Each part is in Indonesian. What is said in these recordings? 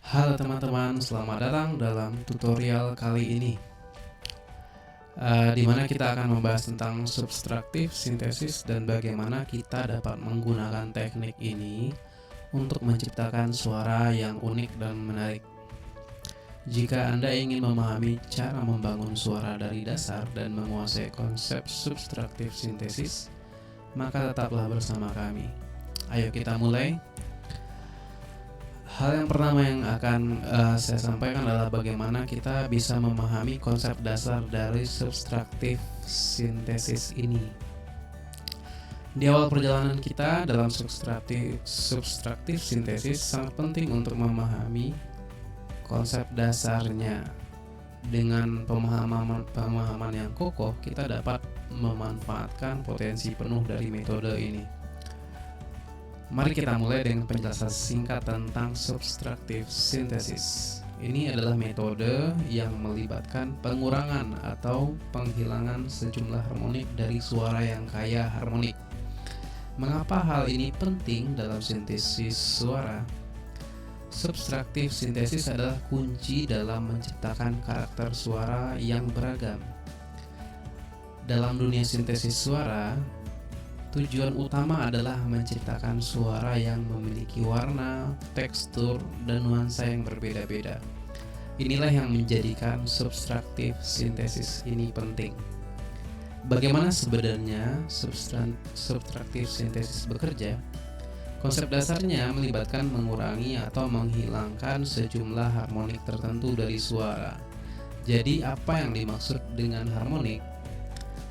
Halo teman-teman, selamat datang dalam tutorial kali ini, di mana kita akan membahas tentang subtraktif sintesis dan bagaimana kita dapat menggunakan teknik ini untuk menciptakan suara yang unik dan menarik. Jika Anda ingin memahami cara membangun suara dari dasar dan menguasai konsep subtraktif sintesis, maka tetaplah bersama kami. Ayo kita mulai. Hal yang pertama yang akan saya sampaikan adalah bagaimana kita bisa memahami konsep dasar dari subtraktif sintesis ini. Di awal perjalanan kita dalam subtraktif sintesis sangat penting untuk memahami konsep dasarnya. Dengan pemahaman yang kokoh, kita dapat memanfaatkan potensi penuh dari metode ini. Mari kita mulai dengan penjelasan singkat tentang subtraktif sintesis. Ini adalah metode yang melibatkan pengurangan atau penghilangan sejumlah harmonik dari suara yang kaya harmonik. Mengapa hal ini penting dalam sintesis suara? Subtraktif sintesis adalah kunci dalam menciptakan karakter suara yang beragam. Dalam dunia sintesis suara, tujuan utama adalah menciptakan suara yang memiliki warna, tekstur, dan nuansa yang berbeda-beda. Inilah yang menjadikan subtraktif sintesis ini penting. Bagaimana sebenarnya subtraktif sintesis bekerja? Konsep dasarnya melibatkan mengurangi atau menghilangkan sejumlah harmonik tertentu dari suara. Jadi, apa yang dimaksud dengan harmonik?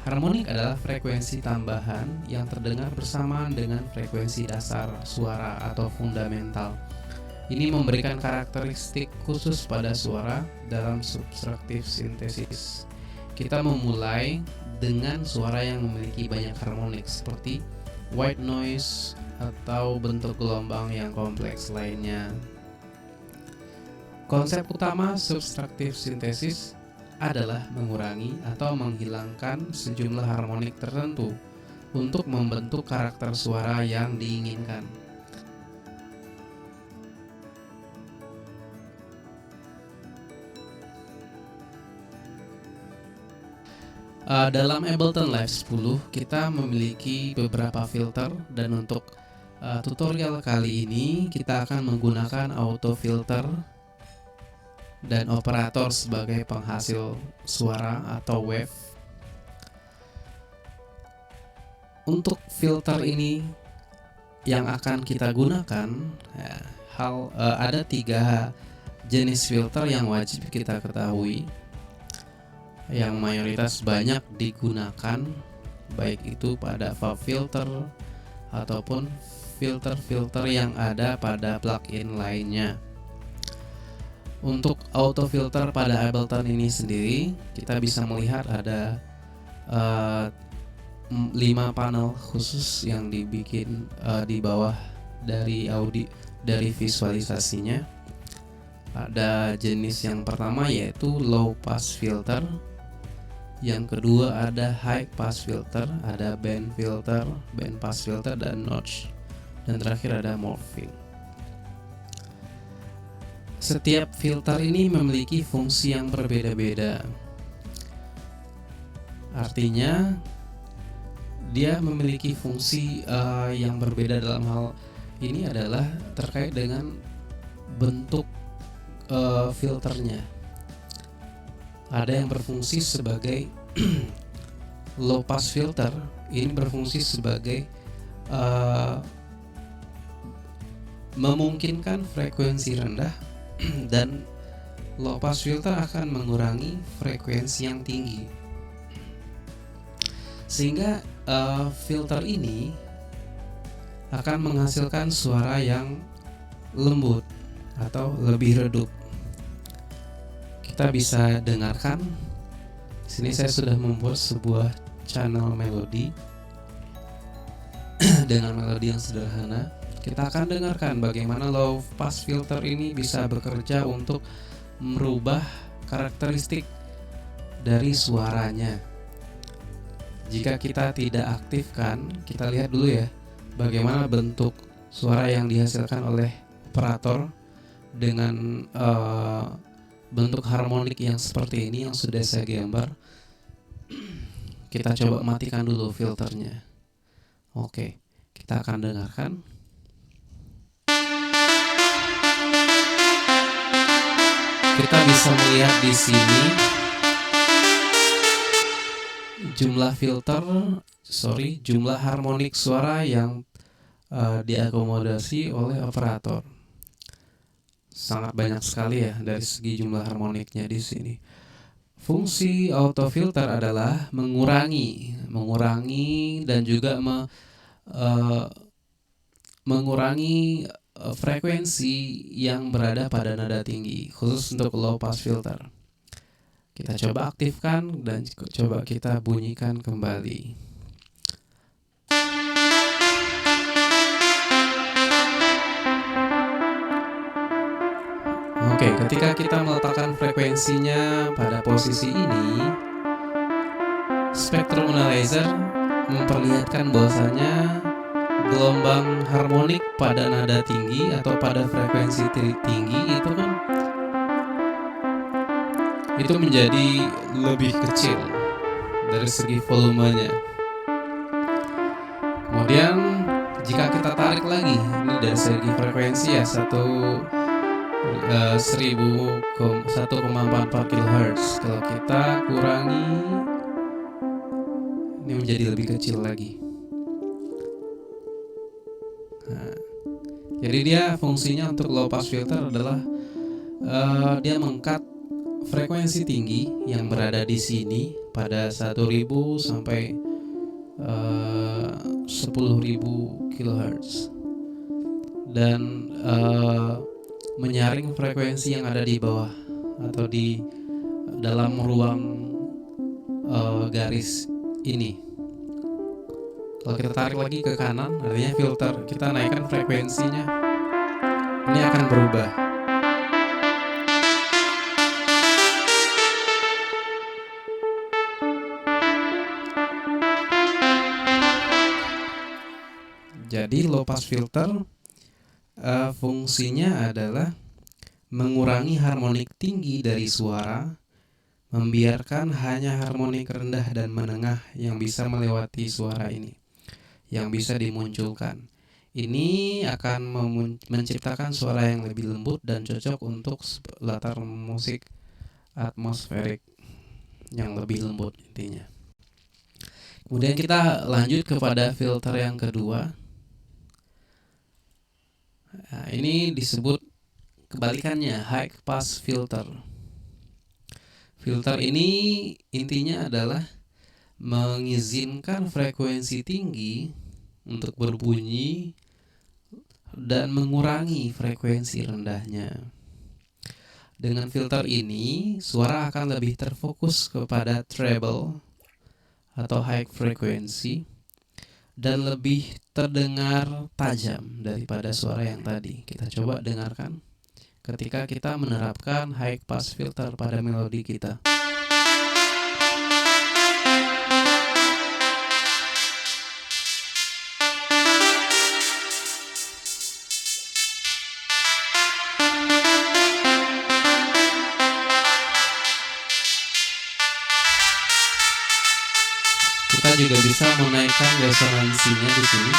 Harmonik adalah frekuensi tambahan yang terdengar bersamaan dengan frekuensi dasar suara atau fundamental. Ini memberikan karakteristik khusus pada suara dalam subtraktif sintesis. Kita memulai dengan suara yang memiliki banyak harmonik seperti white noise atau bentuk gelombang yang kompleks lainnya. Konsep utama subtraktif sintesis adalah mengurangi atau menghilangkan sejumlah harmonik tertentu untuk membentuk karakter suara yang diinginkan. Dalam Ableton Live 10 kita memiliki beberapa filter, dan untuk tutorial kali ini kita akan menggunakan auto filter dan operator sebagai penghasil suara atau wave. Untuk filter ini yang akan kita gunakan, ada 3 jenis filter yang wajib kita ketahui, yang mayoritas banyak digunakan, baik itu pada FAB filter ataupun filter-filter yang ada pada plugin lainnya. Untuk auto filter pada Ableton ini sendiri, kita bisa melihat ada 5 panel khusus yang dibikin di bawah dari visualisasinya. Ada jenis yang pertama yaitu low pass filter, yang kedua ada high pass filter, ada band filter, band pass filter, dan notch, dan terakhir ada morphing. Setiap filter ini memiliki fungsi yang berbeda-beda. Artinya, dia memiliki fungsi yang berbeda. Dalam hal ini adalah terkait dengan bentuk filternya. Ada yang berfungsi sebagai low pass filter. Ini berfungsi sebagai memungkinkan frekuensi rendah, dan low pass filter akan mengurangi frekuensi yang tinggi, sehingga filter ini akan menghasilkan suara yang lembut atau lebih redup. Kita bisa dengarkan. Di sini saya sudah membuat sebuah channel melodi dengan melodi yang sederhana. Kita akan dengarkan bagaimana low pass filter ini bisa bekerja untuk merubah karakteristik dari suaranya. Jika kita tidak aktifkan, kita lihat dulu ya bagaimana bentuk suara yang dihasilkan oleh operator dengan bentuk harmonik yang seperti ini yang sudah saya gambar. Kita coba matikan dulu filternya. Oke, kita akan dengarkan. Kita bisa melihat di sini jumlah harmonik suara yang diakomodasi oleh operator. Sangat banyak sekali ya dari segi jumlah harmoniknya di sini. Fungsi auto filter adalah mengurangi dan juga mengurangi frekuensi yang berada pada nada tinggi, khusus untuk low pass filter. Kita coba aktifkan dan coba kita bunyikan kembali. Oke, ketika kita meletakkan frekuensinya pada posisi ini, spektrum analyzer memperlihatkan bahwasanya gelombang harmonik pada nada tinggi atau pada frekuensi tinggi itu menjadi lebih kecil dari segi volumenya. Kemudian jika kita tarik lagi, ini dari segi frekuensi ya 1,44 kHz. Kalau kita kurangi, ini menjadi lebih kecil lagi. Nah, jadi dia fungsinya untuk low pass filter adalah dia mengkat frekuensi tinggi yang berada di sini pada 1000 sampai 10.000 kHz dan menyaring frekuensi yang ada di bawah atau di dalam ruang garis ini. Kalau kita tarik lagi ke kanan, artinya filter kita naikkan frekuensinya, ini akan berubah. Jadi low pass filter fungsinya adalah mengurangi harmonik tinggi dari suara, membiarkan hanya harmonik rendah dan menengah yang bisa melewati suara ini, yang bisa dimunculkan. Ini akan menciptakan suara yang lebih lembut dan cocok untuk latar musik atmosferik yang lebih lembut intinya. Kemudian kita lanjut kepada filter yang kedua. Nah, ini disebut kebalikannya, high pass filter. Filter ini intinya adalah mengizinkan frekuensi tinggi untuk berbunyi dan mengurangi frekuensi rendahnya. Dengan filter ini, suara akan lebih terfokus kepada treble atau high frequency dan lebih terdengar tajam daripada suara yang tadi. Kita coba dengarkan ketika kita menerapkan high pass filter pada melodi kita. Kita juga bisa menaikkan resonansinya di sini.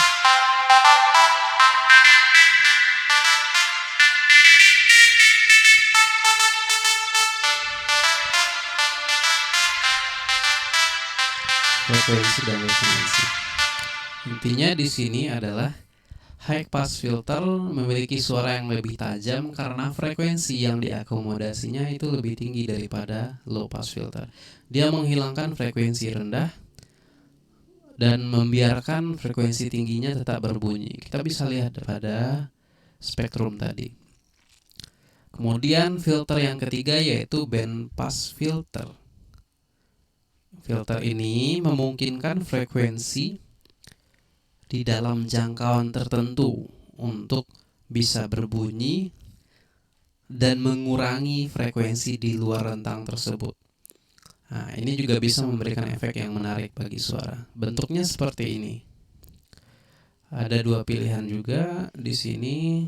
Frekuensi dan resonansi. Intinya di sini adalah high pass filter memiliki suara yang lebih tajam karena frekuensi yang diakomodasinya itu lebih tinggi daripada low pass filter. Dia menghilangkan frekuensi rendah dan membiarkan frekuensi tingginya tetap berbunyi. Kita bisa lihat pada spektrum tadi. Kemudian filter yang ketiga yaitu band pass filter. Filter ini memungkinkan frekuensi di dalam jangkauan tertentu untuk bisa berbunyi dan mengurangi frekuensi di luar rentang tersebut. Nah, ini juga bisa memberikan efek yang menarik bagi suara. Bentuknya seperti ini. Ada dua pilihan juga di sini.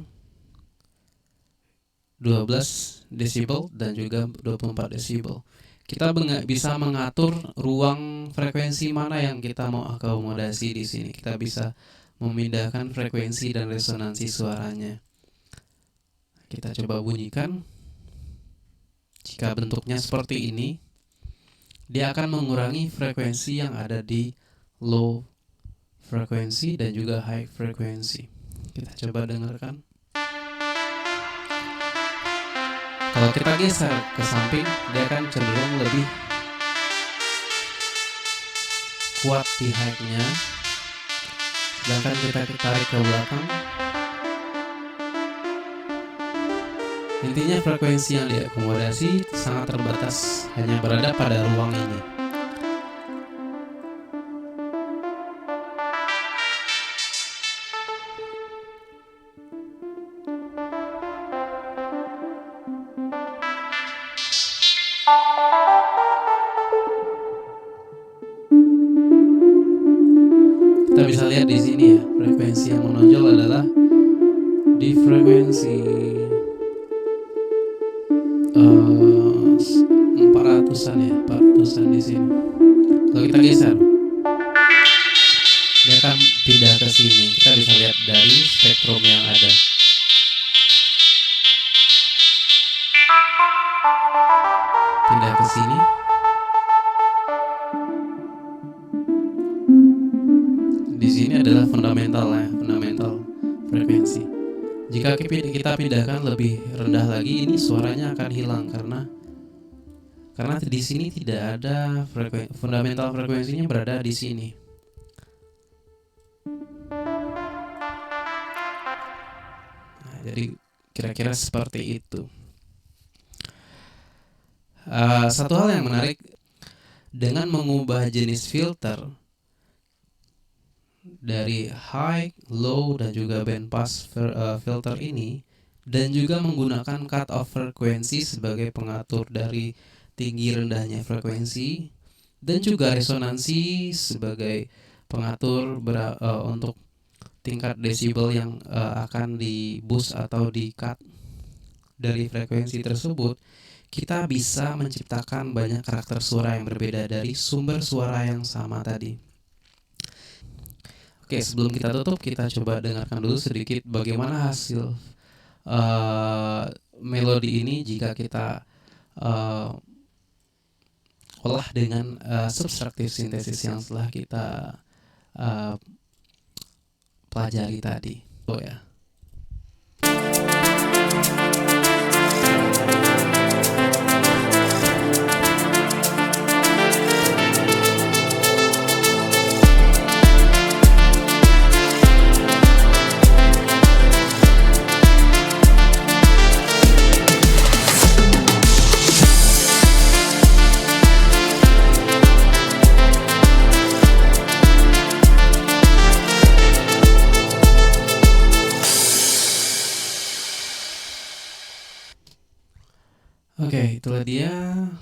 12 desibel dan juga 24 desibel. Kita bisa mengatur ruang frekuensi mana yang kita mau akomodasi di sini. Kita bisa memindahkan frekuensi dan resonansi suaranya. Kita coba bunyikan. Jika bentuknya seperti ini, dia akan mengurangi frekuensi yang ada di low frekuensi dan juga high frekuensi. Kita coba dengarkan. Kalau kita geser ke samping, dia akan cenderung lebih kuat di high-nya. Sedangkan kita tarik ke belakang, intinya frekuensi yang diakomodasi sangat terbatas, hanya berada pada ruang ini. Kita bisa lihat di sini ya, frekuensi yang menonjol adalah di frekuensi 400-an ya, 400-an di sini. Kalau kita geser, dia akan pindah ke sini. Kita bisa lihat dari spektrum yang ada. Pindah ke sini. Di sini adalah fundamental frekuensi. Jika kita pindahkan lebih rendah lagi, ini suaranya akan hilang karena di sini tidak ada fundamental frekuensinya berada di sini. Nah, jadi kira-kira seperti itu. Satu hal yang menarik, dengan mengubah jenis filter dari high, low, dan juga bandpass filter ini, dan juga menggunakan cut off frekuensi sebagai pengatur dari tinggi rendahnya frekuensi, dan juga resonansi sebagai pengatur untuk tingkat desibel yang akan di boost atau di cut dari frekuensi tersebut. Kita bisa menciptakan banyak karakter suara yang berbeda dari sumber suara yang sama tadi. Oke, sebelum kita tutup, kita coba dengarkan dulu sedikit bagaimana hasil melodi ini jika kita olah dengan subtractive synthesis yang telah kita pelajari tadi. Oh ya. Oke, itulah dia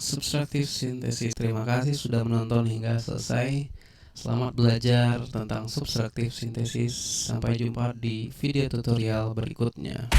subtractive synthesis. Terima kasih sudah menonton hingga selesai. Selamat belajar tentang subtractive synthesis. Sampai jumpa di video tutorial berikutnya.